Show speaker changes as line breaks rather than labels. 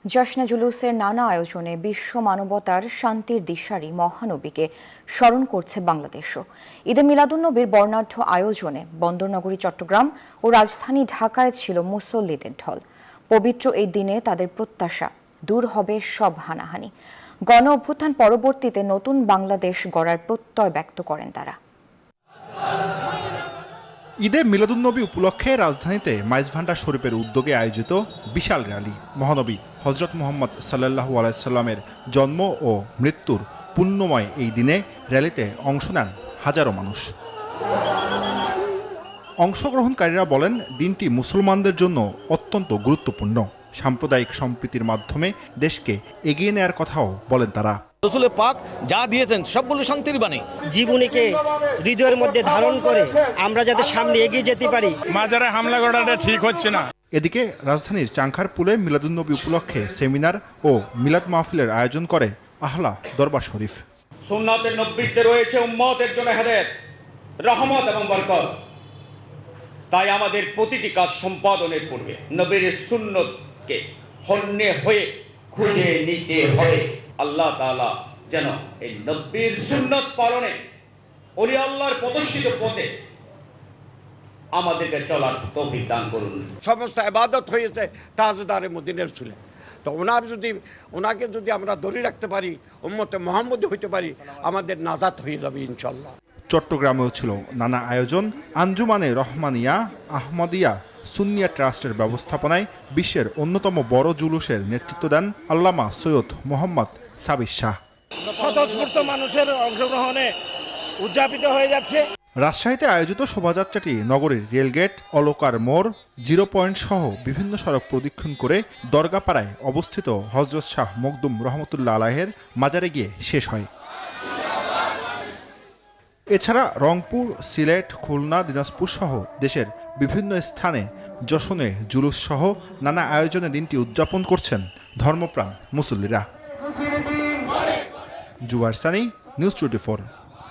জশ্নে জুলুসের নানা আয়োজনে বিশ্ব মানবতার শান্তির দিশারি মহানবীকে স্মরণ করছে বাংলাদেশও। ঈদে মিলাদুন্নবীর বর্ণাঢ্য আয়োজনে বন্দরনগরী চট্টগ্রাম ও রাজধানী ঢাকায় ছিল মুসল্লিদের ঢল। পবিত্র এই দিনে তাদের প্রত্যাশা দূর হবে সব হানাহানি। গণ অভ্যুত্থান পরবর্তীতে নতুন বাংলাদেশ গড়ার প্রত্যয় ব্যক্ত করেন তারা।
ঈদে মিলাদুন্নবী উপলক্ষে রাজধানীতে মাইজভান্ডার শরীফের উদ্যোগে আয়োজিত বিশাল র্যালি। মহানবী হজরত মুহাম্মদ সাল্লাল্লাহু আলাইহি সাল্লামের জন্ম ও মৃত্যুর পুণ্যময় এই দিনে র্যালিতে অংশ নেন হাজারো মানুষ। অংশগ্রহণকারীরা বলেন, দিনটি মুসলমানদের জন্য অত্যন্ত গুরুত্বপূর্ণ। সাম্প্রদায়িক সম্প্রীতির মাধ্যমে দেশকে এগিয়ে নেয়ার কথাও বলেন তারা।
রাসূল পাক যা দিয়েছেন সবগুলো শান্তির বাণী।
জীবনীকে হৃদয়ের মধ্যে ধারণ করে আমরা যাতে সামনে এগিয়ে যেতে পারি।
মাজারে হামলা করাটা ঠিক হচ্ছে না।
এদিকে রাজধানীর চাংখারপুলে মিলাদুন্নবী উপলক্ষে সেমিনার ও মিলাদ মাহফিলের আয়োজন করে আহলা দরবার শরীফ।
সুন্নাতের নবীতে রয়েছে উম্মতের জন্য হেদায়েত, রহমত এবং বরকত। তাই আমাদের প্রতিটি কাজ সম্পাদনের পূর্বে নবীর সুন্নতকে হন্যে হয়ে খুঁজে নিতে হবে। আল্লাহ তাআলা যেন এই নবীর সুন্নত পালনে ওলি আল্লাহর প্রদর্শিত পথে আমাদেরকে চলার তৌফিক দান করুন।
সমস্ত ইবাদত হয়েছে তাজদারে মদিনার রাসূলে। তো ওনাকে যদি আমরা ধরে রাখতে পারি, উম্মতে মুহাম্মদী হইতে পারি, আমাদের নাজাত হয়ে যাবে ইনশাআল্লাহ।
চট্টগ্রামেও ছিল নানা আয়োজন। আঞ্জুমানে রহমানিয়া আহমদিয়া সুন্নিয়া ট্রাস্টের ব্যবস্থাপনায় বিশ্বের অন্যতম বড় জুলুসের নেতৃত্ব দেন আল্লামা সৈয়দ মোহাম্মদ সাবির শাহ।
স্বতঃস্ফূর্ত মানুষের অংশগ্রহণে উদযাপিত হয়ে যাচ্ছে।
রাজশাহীতে আয়োজিত শোভাযাত্রাটি নগরীর রেলগেট, অলকার মোড়, জিরো পয়েন্ট সহ বিভিন্ন সড়ক প্রদক্ষিণ করে দরগাপাড়ায় অবস্থিত হযরত শাহ মখদুম রহমতুল্লাহ আলাইহের মাজারে গিয়ে শেষ হয়। এছাড়া রংপুর, সিলেট, খুলনা, দিনাজপুর সহ দেশের বিভিন্ন স্থানে যশনে জুলুস সহ নানা আয়োজনে দিনটি উদযাপন করছেন ধর্মপ্রাণ মুসল্লিরা। জুবায়ের সানি, নিউজ 24।